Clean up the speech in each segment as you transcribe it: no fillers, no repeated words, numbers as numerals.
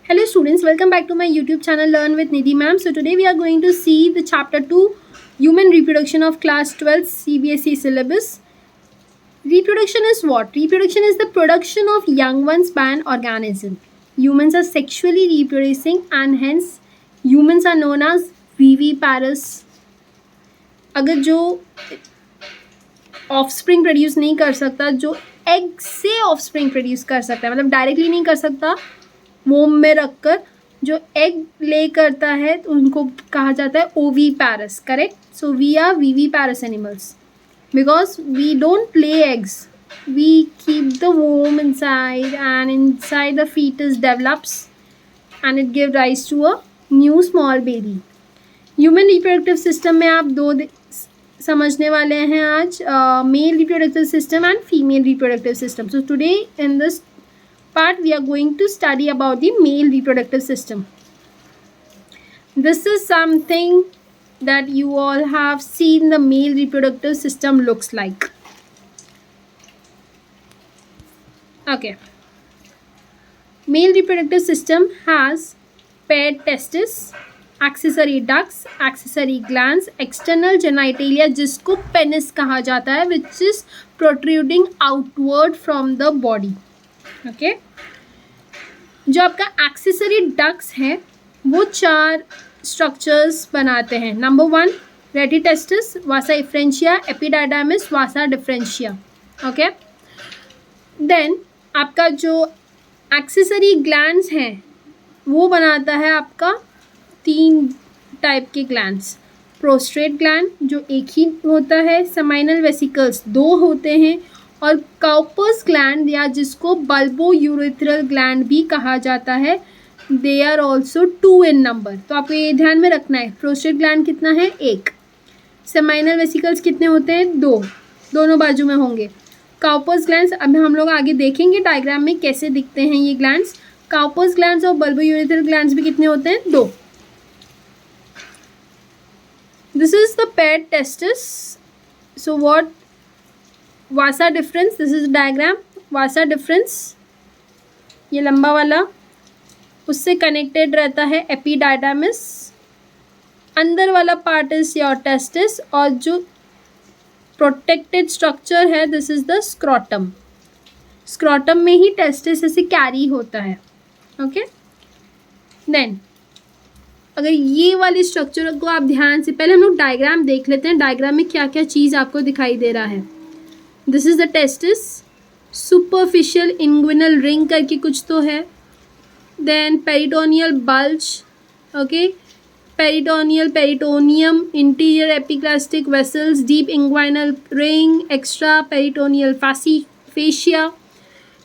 Hello students, welcome back to my YouTube channel Learn with Nidhi ma'am. So today we are going to see the chapter 2 Human Reproduction of class 12 CBSE syllabus. Reproduction is what? Reproduction is the production of young ones by an organism. Humans are sexually reproducing and hence humans are known as viviparous. अगर जो offspring produce नहीं कर सकता, जो egg से offspring produce कर सकता है, मतलब डायरेक्टली नहीं कर सकता, वोम में रखकर जो एग ले करता है तो उनको कहा जाता है oviparous. Correct. So we are viviparous animals because we don't lay eggs, we keep the womb inside and inside the fetus develops and it gives rise to a new small baby. Human reproductive system में आप दो समझने वाले हैं आज, mail reproductive system and female reproductive system. So today in this part we are going to study about the male reproductive system. This is something that you all have seen the male reproductive system looks like. Okay. Male reproductive system has paired testes, accessory ducts, accessory glands, external genitalia जिसको penis कहा जाता है, which is protruding outward from the body. Okay. जो आपका accessory ducts है वो 4 structures बनाते हैं. नंबर 1 रेटिटेस्टिस, वासा इफ्रेंशिया, एपिडाइडामिस, वासा डिफरेंशिया. ओके. देन आपका जो एक्सेसरी ग्लैंड्स हैं वो बनाता है आपका 3 टाइप के ग्लैंड्स. प्रोस्ट्रेट ग्लैंड जो एक ही होता है, सेमाइनल वेसिकल्स 2 होते हैं, और काउपर्स ग्लैंड या जिसको बल्बो यूरेथ्रल ग्लैंड भी कहा जाता है, they are also 2 in number. तो आपको ये ध्यान में रखना है. प्रोस्टेट ग्लैंड कितना है? 1. सेमाइनल वेसिकल्स कितने होते हैं? 2. दोनों बाजू में होंगे. काउपर्स ग्लैंड्स अब हम लोग आगे देखेंगे डायग्राम में कैसे दिखते हैं ये ग्लैंड्स. काउपर्स ग्लैंड्स और बल्बो यूरेथ्रल ग्लैंड्स भी कितने होते हैं? 2. This is the paired testis. So what Vasa difference, this is diagram. Vasa difference ये लंबा वाला, उससे कनेक्टेड रहता है एपिडाइडामिस. अंदर वाला पार्ट इज योर टेस्टिस, और जो प्रोटेक्टेड स्ट्रक्चर है this is the scrotum. Scrotum में ही टेस्टिस ऐसे कैरी होता है. ओके. देन अगर ये वाली स्ट्रक्चर को आप ध्यान से, पहले हम लोग डायग्राम देख लेते हैं, डायग्राम में क्या क्या चीज़ आपको दिखाई दे रहा है. This is the testis. Superficial inguinal ring करके कुछ तो है. Then peritoneal bulge. Okay. Peritoneal peritoneum, interior epigastric vessels, deep inguinal ring, extra peritoneal fascia.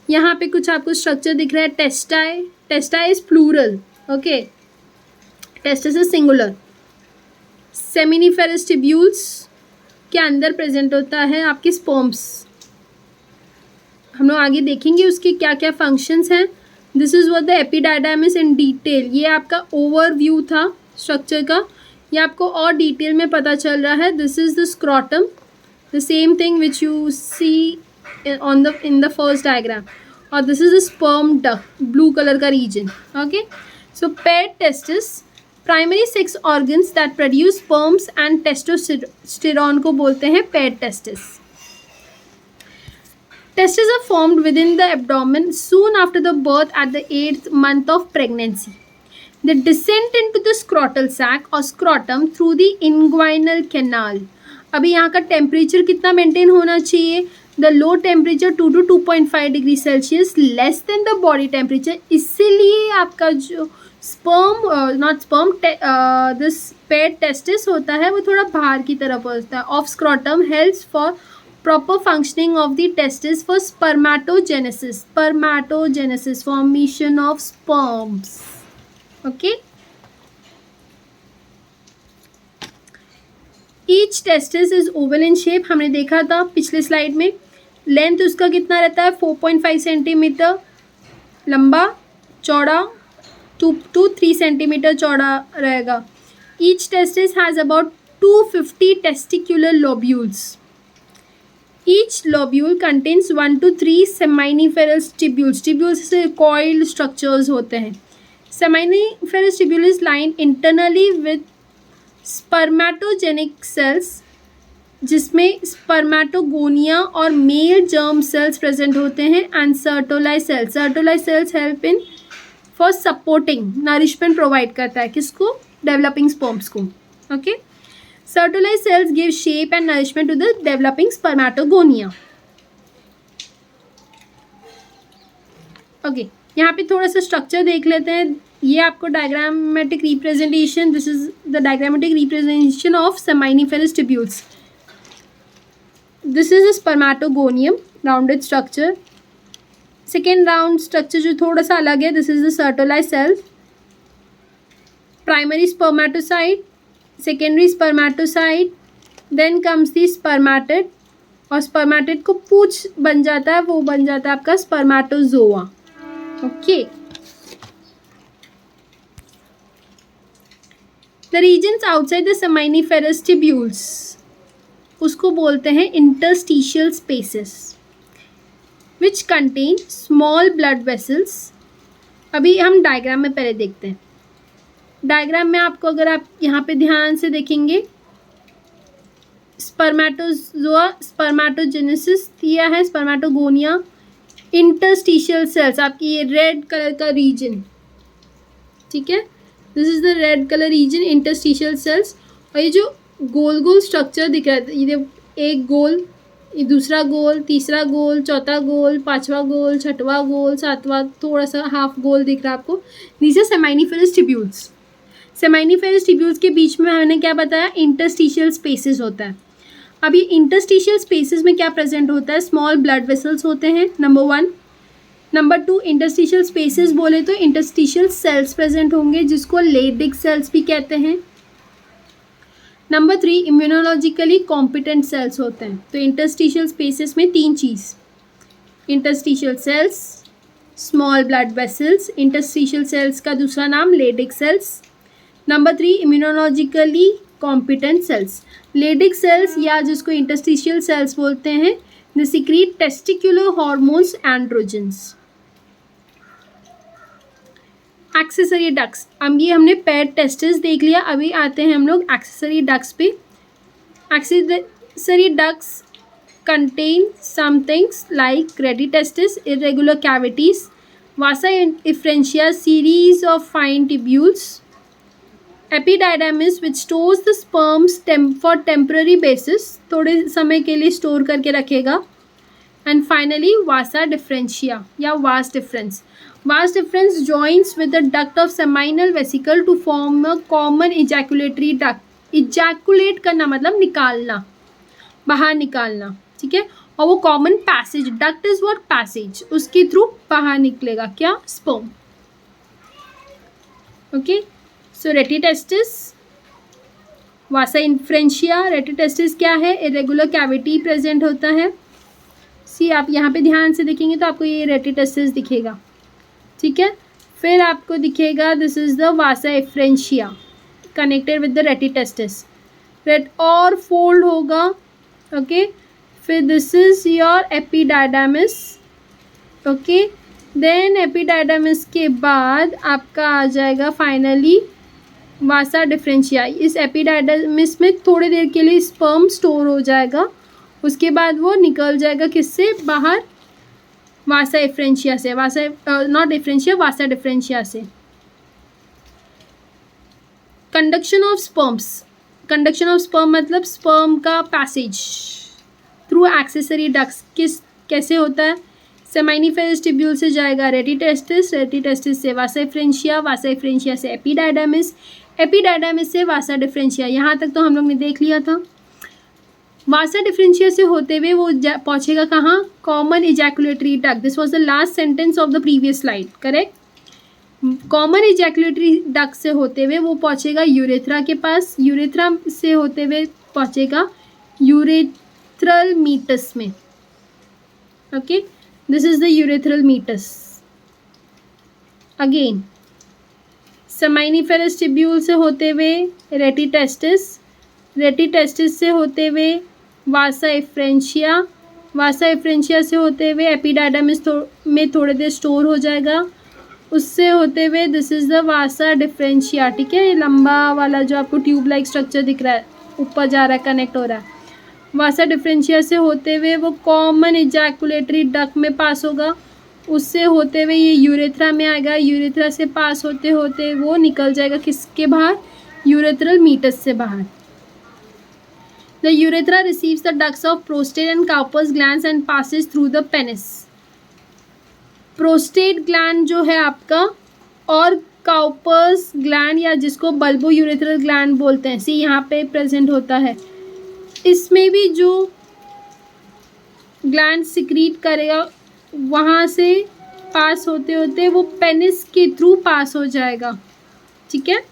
यहाँ पे कुछ आपको स्ट्रक्चर दिख रहा है. Testes. Testes is plural. Okay. Testis is singular. Seminiferous tubules के अंदर प्रेजेंट होता है आपके स्पर्म्स. हम लोग आगे देखेंगे उसके क्या क्या फंक्शंस हैं. This is what the एपिडाइडामिस in detail. ये आपका ओवरव्यू था स्ट्रक्चर का, ये आपको और डिटेल में पता चल रहा है. This is the scrotum, the same thing which you see in the first diagram. और this is the sperm duct, blue colour का region. Okay. So paired testis, primary sex organs that produce sperms and testosterone को बोलते हैं paired testis. Testes are formed within the abdomen soon after the birth at the 8th month of pregnancy. They descend into the scrotal sac or scrotum through the inguinal canal. अभी यहाँ का temperature कितना maintain होना चाहिए? The low temperature 2 to 2.5 degree Celsius, less than the body temperature. इसीलिए आपका जो this paired testis होता है वो थोड़ा बाहर की तरफ होता है. Of scrotum helps for proper functioning of the testis for spermatogenesis. Spermatogenesis, formation of sperms. Okay. Each testis is oval in shape. हमने देखा था पिछले स्लाइड में. लेंथ उसका कितना रहता है? 4.5 सेंटीमीटर लंबा, चौड़ा 2 to 3 सेंटीमीटर चौड़ा रहेगा. Each testis has about 250 testicular lobules. Each lobule contains 1 to 3 seminiferous tubules. Tubules से coiled structures होते हैं. Seminiferous tubule is lined internally with spermatogenic cells, जिसमें स्पर्मेटोगोनिया और मेल जर्म सेल्स प्रेजेंट होते हैं, and sertoli cells help in for supporting, nourishment provide करता है किसको, डेवलपिंग स्पर्म्स को. Okay, sertoli cells give shape and nourishment to the developing spermatogonia. Okay, यहाँ पे थोड़ा सा स्ट्रक्चर देख लेते हैं. ये आपको diagrammatic representation, this is the diagrammatic representation of seminiferous tubules. This is a spermatogonium, rounded structure. Second round structure जो थोड़ा सा अलग है, this is the sertoli cell. Primary spermatocyte, secondary spermatocyte, then comes the spermatid, और spermatid को पूंछ बन जाता है, वो बन जाता है आपका spermatozoa. Okay, the regions outside the seminiferous tubules, उसको बोलते हैं interstitial spaces, which contain small blood vessels. अभी हम डायग्राम में पहले देखते हैं. डायग्राम में आपको, अगर आप यहाँ पे ध्यान से देखेंगे, स्पर्मेटोजोआ, स्पर्मेटोजेनेसिस दिया है, स्पर्मेटोगोनिया, इंटरस्टिशियल सेल्स, आपकी ये रेड कलर का रीजन, ठीक है, this is the red colour region, interstitial cells. और ये जो गोल गोल स्ट्रक्चर दिख रहा है, ये एक गोल, ये दूसरा गोल, तीसरा गोल, चौथा गोल, पांचवा गोल, छठवा गोल, सातवां थोड़ा सा हाफ गोल दिख रहा है आपको, दीज आर सेमाइनिफेरस ट्यूब्यूल्स. सेमाइनिफेरस ट्यूब्यूल्स के बीच में मैंने क्या बताया, इंटरस्टिशियल स्पेसेस होता है. अब ये इंटरस्टिशियल स्पेसेस में क्या प्रेजेंट होता है, स्मॉल ब्लड वेसल्स होते हैं, नंबर 1. नंबर 2, इंटरस्टिशियल स्पेसेस बोले तो इंटरस्टिशियल सेल्स प्रेजेंट होंगे, जिसको लेडिक सेल्स भी कहते हैं. नंबर 3, इम्यूनोलॉजिकली कॉम्पिटेंट सेल्स होते हैं. तो इंटरस्टिशियल स्पेसेस में 3 चीज़, interstitial cells, small blood vessels, interstitial cells का दूसरा नाम Leydig cells. Number 3, immunologically competent cells. Leydig cells या जिसको इंटरस्टिशियल सेल्स बोलते हैं, they secrete testicular hormones, androgens. Accessory ducts, अब ये हमने पेयर टेस्टिस देख लिया. अभी आते हैं हम लोग एक्सेसरी डक्ट्स पे. Accessory ducts contain some things like retitestis, irregular cavities, vasa efferentia, series of fine tubules, epididymis which stores the sperms for temporary basis, थोड़े समय के लिए स्टोर करके रखेगा. एंड फाइनली vasa differentia या vas differens. Vas differens joins with the duct of seminal vesicle to form a common ejaculatory duct. Ejaculate करना मतलब निकालना, बाहर निकालना, ठीक है. और वो common passage, duct is what, passage, उसके थ्रू बाहर निकलेगा क्या, स्पर्म. ओके, सो रेटिटेस्टिस, वासा इन्फ्रेंशिया. रेटिटेस्टिस क्या है, इरेगुलर कैविटी प्रेजेंट होता है. सी आप यहाँ पे ध्यान से देखेंगे तो आपको ये रेटिटेस्टिस दिखेगा, ठीक है. फिर आपको दिखेगा this is the vasa efferentia connected with the rete testis, rete और फोल्ड होगा. ओके, फिर this is your epididymis. Okay, then epididymis के बाद आपका आ जाएगा फाइनली वासा डिफरेंशिया. इस एपिडायडामिस में थोड़ी देर के लिए स्पर्म स्टोर हो जाएगा, उसके बाद वो निकल जाएगा किससे बाहर, वासा एफ्रेंशिया से, वासा नॉट एफ्रेंशिया, वासा डिफरेंशिया से. Conduction of sperms, conduction of sperm मतलब स्पर्म का पैसेज थ्रू एक्सेसरी डक्ट्स कैसे होता है. सेमाइनिफेरस ट्यूब्यूल से जाएगा रेटिटेस्टिस, रेटिटेस्टिस से वासा एफ्रेंशिया, वासा एफ्रेंशिया से एपिडायडामिस, एपिडायडामिस से वासा डिफरेंशिया. यहाँ तक तो हम लोग ने देख लिया था. वासा डिफरेंशिया से होते हुए वो पहुँचेगा कहाँ, common ejaculatory duct. This was the last sentence of the previous slide, correct. Common ejaculatory duct से होते हुए वो पहुँचेगा यूरेथ्रा के पास, यूरेथ्रा से होते हुए पहुँचेगा यूरेथ्रल मीटस में. Okay, this is the urethral meatus. Again seminiferous tubule से होते हुए रेटिटेस्टिस, रेटिटेस्टिस से होते हुए वासा एफ्रेंशिया, वासा एफ्रेंशिया से होते हुए एपिडायडामिस में थोड़ी देर स्टोर हो जाएगा. उससे होते हुए this is the Vasa differentia, ठीक है, ये लंबा वाला जो आपको ट्यूब लाइक स्ट्रक्चर दिख रहा है ऊपर जा रहा है, कनेक्ट हो रहा है, वासा डिफरेंशिया से होते हुए वो कॉमन इजैकुलेटरी डक्ट में पास होगा, उससे होते हुए ये यूरेथ्रा में आएगा, यूरेथ्रा से पास होते होते वो निकल जाएगा किसके बाहर, यूरेथ्रल मीटस से बाहर। The urethra receives the ducts of prostate and Cowper's glands and passes through the penis. Prostate gland जो है आपका और काउपर्स ग्लैंड या जिसको बल्बो यूरेथ्रल ग्लैंड बोलते हैं, सी यहाँ पे प्रेजेंट होता है, इसमें भी जो ग्लैंड सिक्रीट करेगा वहाँ से पास होते होते वो पेनिस के थ्रू पास हो जाएगा, ठीक है।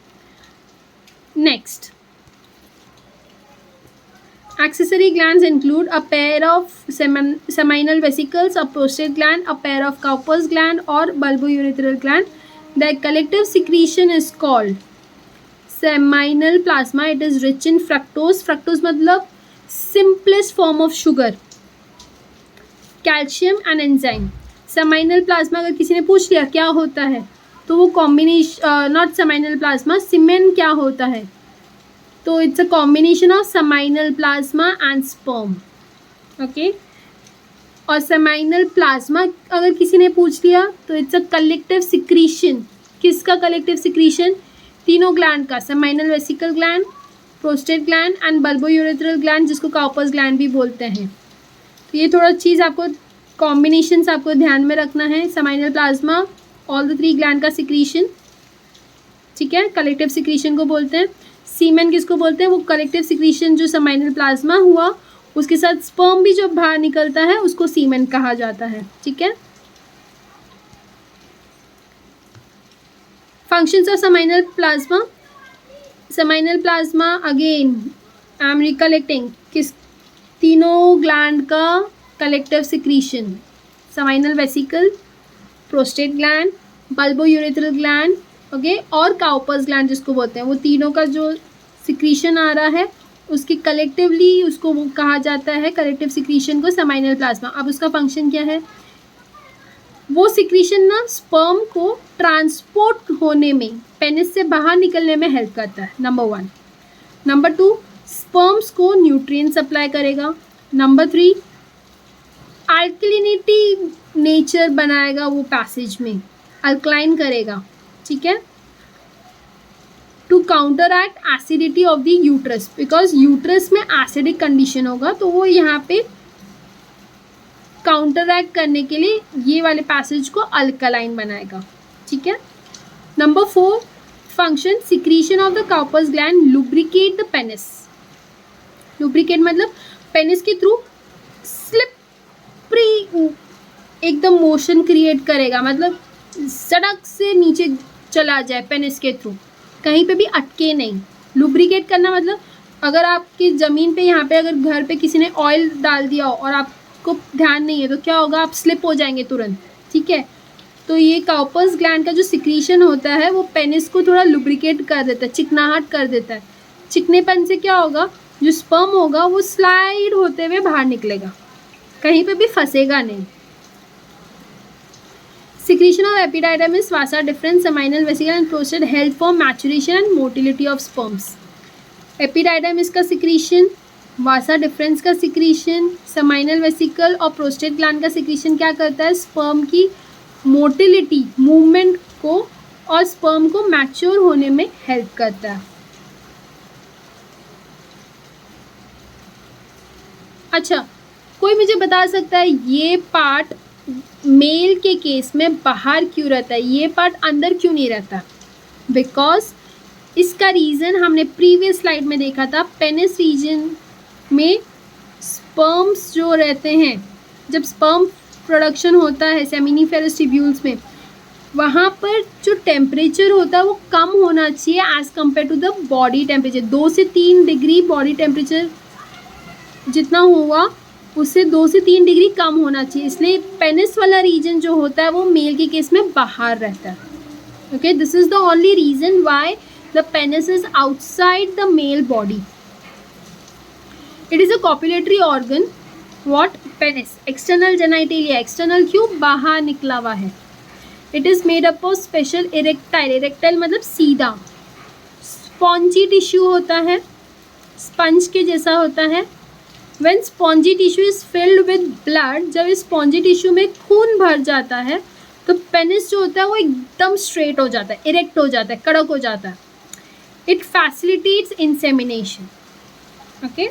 Next, accessory glands include a pair of seminal vesicles, a prostate gland, a pair of Cowper's gland or bulbourethral gland. Their collective secretion is called seminal plasma. It is rich in fructose. Fructose मतलब simplest form of sugar, calcium and enzyme. seminal plasma अगर किसी ने पूछ लिया क्या होता है तो वो कॉम्बिनेशन, नॉट seminal plasma, सीमेन क्या होता है, तो it's a combination of seminal plasma and sperm, okay. और सेमाइनल प्लाज्मा अगर किसी ने पूछ लिया तो इट्स अ कलेक्टिव सिक्रीशन, किसका कलेक्टिव सिक्रीशन, तीनों ग्लैंड का, seminal vesicle gland, prostate gland and bulbourethral gland जिसको काउपर्स ग्लैंड भी बोलते हैं। तो ये थोड़ा चीज़ आपको, कॉम्बिनेशंस आपको ध्यान में रखना है। Seminal plasma all the three gland का सिक्रीशन, ठीक है, कलेक्टिव सिक्रीशन को बोलते हैं। सीमेन किसको बोलते हैं, वो कलेक्टिव सिक्रीशन जो सेमाइनल प्लाज्मा हुआ उसके साथ स्पर्म भी जो बाहर निकलता है उसको सीमेन कहा जाता है, ठीक है। Functions of seminal plasma, seminal plasma again I am recollecting, किस, तीनों ग्लैंड का collective secretion, seminal vesicle, prostate gland, bulbourethral gland, okay, और काउपर्स ग्लैंड जिसको बोलते हैं, वो तीनों का जो सिक्रीशन आ रहा है उसकी कलेक्टिवली उसको वो कहा जाता है, कलेक्टिव सिक्रीशन को सेमाइनल प्लाज्मा। अब उसका फंक्शन क्या है, वो सिक्रीशन ना स्पर्म को ट्रांसपोर्ट होने में, पेनिस से बाहर निकलने में हेल्प करता है, नंबर 1। नंबर 2, स्पर्म्स को न्यूट्रिएंट सप्लाई करेगा। नंबर 3, अल्कलिनिटी नेचर बनाएगा वो पैसेज में, अल्कलाइन करेगा, ठीक है, to counteract acidity of the uterus, because uterus में एसिडिक कंडीशन होगा तो वो यहाँ पे काउंटर एक्ट करने के लिए ये वाले पैसेज को अल्कलाइन बनाएगा, ठीक है। Number 4, function, secretion of the Cowper's gland lubricate the penis. Lubricate मतलब पेनिस के थ्रू स्लिपरी एकदम मोशन क्रिएट करेगा, मतलब सड़क से नीचे चला जाए पेनिस के थ्रू, कहीं पे भी अटके नहीं। लुब्रिकेट करना मतलब अगर आपकी ज़मीन पे, यहाँ पे अगर घर पे किसी ने ऑयल डाल दिया हो और आपको ध्यान नहीं है तो क्या होगा, आप स्लिप हो जाएंगे तुरंत, ठीक है। तो ये काउपर्स ग्लैंड का जो सिक्रीशन होता है वो पेनिस को थोड़ा लुब्रिकेट कर देता है, चिकनाहट कर देता है। चिकनेपन से क्या होगा, जो स्पर्म होगा वो स्लाइड होते हुए बाहर निकलेगा, कहीं पे भी फंसेगा नहीं। Secretion of epididymis, vasa deferens, seminal vesicle and prostate help for maturation and motility of sperms. Epididymis का secretion, vasa deferens का secretion, seminal vesicle और prostate gland का secretion क्या करता है, sperm की motility, movement को और sperm को mature होने में help करता है। अच्छा, कोई मुझे बता सकता है ये पार्ट मेल के केस में बाहर क्यों रहता है, ये पार्ट अंदर क्यों नहीं रहता? बिकॉज इसका रीज़न हमने प्रीवियस स्लाइड में देखा था, पेनिस रीजन में स्पर्म्स जो रहते हैं, जब स्पर्म प्रोडक्शन होता है सेमिनिफेरस ट्यूब्यूल्स में, वहाँ पर जो टेम्परेचर होता है वो कम होना चाहिए as compare to the body temperature. 2 से 3 डिग्री बॉडी टेम्परेचर जितना हुआ उससे 2 से 3 डिग्री कम होना चाहिए, इसलिए पेनिस वाला रीजन जो होता है वो मेल के केस में बाहर रहता है। Okay, this is the only reason why the penis is outside the male body. It is a copulatory organ. What? Penis, external genitalia, external क्यों, बाहर निकला हुआ है। इट इज़ मेड अप ऑफ स्पेशल इरेक्टाइल, इरेक्टाइल मतलब सीधा, स्पॉन्जी टिश्यू होता है, स्पंज के जैसा होता है। When spongy tissue is filled with blood, जब इस स्पॉन्जी टिश्यू में खून भर जाता है तो पेनिस जो होता है वो एकदम स्ट्रेट हो जाता है, इरेक्ट हो जाता है, कड़क हो जाता है। It facilitates insemination. Okay,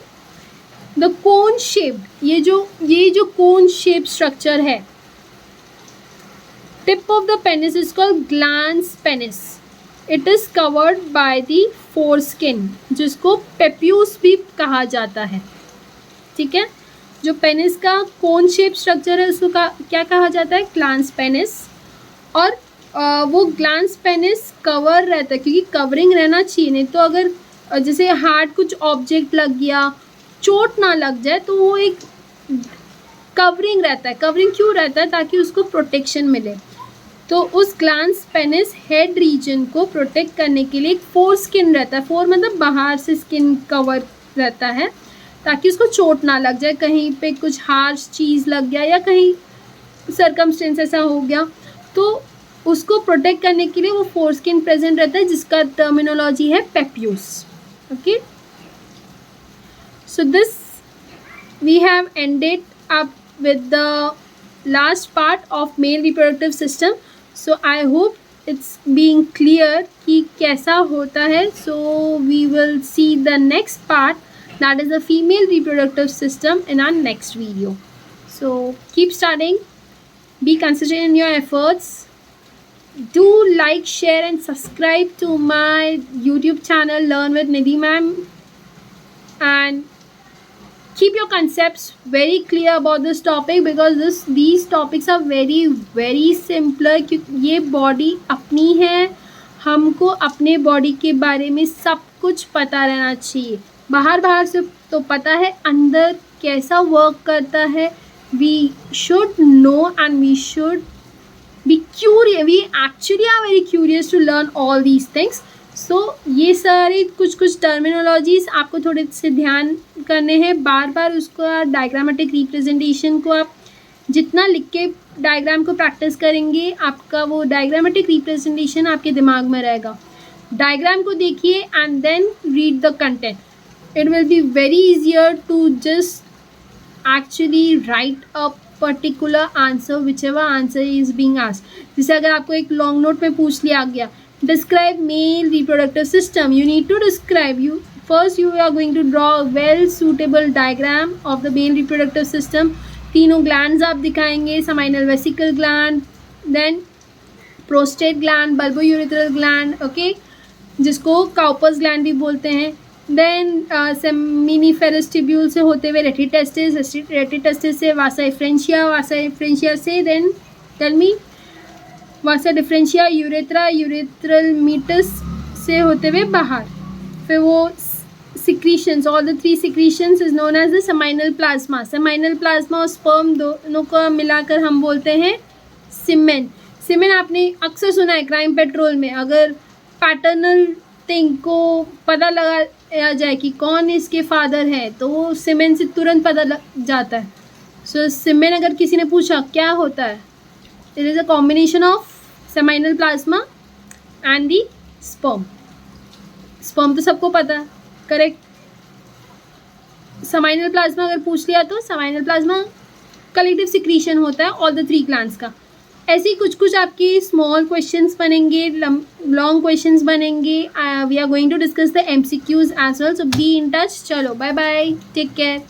the cone shaped, ये जो कोन शेप स्ट्रक्चर है, tip of the penis is called glans penis. It is covered by the foreskin, जिसको पेप्यूस भी कहा जाता है। ठीक है, जो पेनिस का कोन शेप स्ट्रक्चर है उसको क्या कहा जाता है? Glans penis. और वो ग्लैंस पेनिस कवर रहता है, क्योंकि कवरिंग रहना चाहिए, नहीं तो अगर जैसे हार्ड कुछ ऑब्जेक्ट लग गया, चोट ना लग जाए, तो वो एक कवरिंग रहता है। कवरिंग क्यों रहता है? ताकि उसको प्रोटेक्शन मिले। तो उस ग्लैंस पेनिस हेड रीजन को प्रोटेक्ट करने के लिए एक फोर स्किन रहता है। फोर मतलब बाहर से स्किन कवर रहता है, ताकि उसको चोट ना लग जाए, कहीं पे कुछ हार्श चीज़ लग गया या कहीं सर्कमस्टेंस ऐसा हो गया, तो उसको प्रोटेक्ट करने के लिए वो फोर स्किन प्रेजेंट रहता है, जिसका टर्मिनोलॉजी है prepuce. Okay, so this we have ended up with the last part of male reproductive system. So I hope it's being clear कि कैसा होता है। So we will see the next part, that is the female reproductive system, in our next video. So keep studying, be consistent in your efforts, do like, share and subscribe to my YouTube channel Learn with Nidhi ma'am, and keep your concepts very clear about this topic, because these topics are very very simpler, क्योंकि ये body अपनी है, हमको अपने body के बारे में सब कुछ पता रहना चाहिए। बाहर से तो पता है, अंदर कैसा वर्क करता है, we should know and we should be curious, we actually are very curious to learn all these things. So ये सारे कुछ टर्मिनोलॉजीज आपको थोड़े से ध्यान करने हैं, बार उसका डायग्रामेटिक रिप्रेजेंटेशन को आप जितना लिख के डायग्राम को प्रैक्टिस करेंगे, आपका वो डायग्रामेटिक रिप्रेजेंटेशन आपके दिमाग में रहेगा। डायग्राम को देखिए and then read the content. It will be very easier to just actually write a particular answer, whichever answer is being asked. जैसे अगर आपको एक लॉन्ग नोट में पूछ लिया गया, describe male reproductive system, you need to describe, you are going to draw a well suitable diagram of the male reproductive system. तीनों glands आप दिखाएंगे, seminal vesicle gland, then prostate gland, bulbourethral gland, okay, जिसको Cowper's gland भी बोलते हैं। Then seminiferous tubule से होते हुए रेटिटेस्टिस से वासा डिफरेंशिया से then tell me vasa efferentia urethral meatus से होते हुए बाहर, फिर वो secretions, all the three secretions is known as the seminal plasma. Seminal plasma और स्पर्म दोनों को मिलाकर हम बोलते हैं सीमेन। सीमेन आपने अक्सर सुना है क्राइम पेट्रोल में, अगर पैटर्नल थिंग को पता लगा जाए कि कौन इसके फादर है, तो वो सीमेन से तुरंत पता लग जाता है। सो सीमेन अगर किसी ने पूछा क्या होता है, इट is a combination of seminal plasma and the sperm. Sperm तो सबको पता है, करेक्ट। सेमाइनल प्लाज्मा अगर पूछ लिया तो सेमाइनल प्लाज्मा कलेक्टिव सिक्रीशन होता है ऑल द थ्री ग्लैंड्स का। ऐसे ही कुछ आपके स्मॉल क्वेश्चंस बनेंगे, लॉन्ग क्वेश्चंस बनेंगे। We are going to discuss the MCQs as well, so be in touch. चलो बाय बाय, टेक केयर।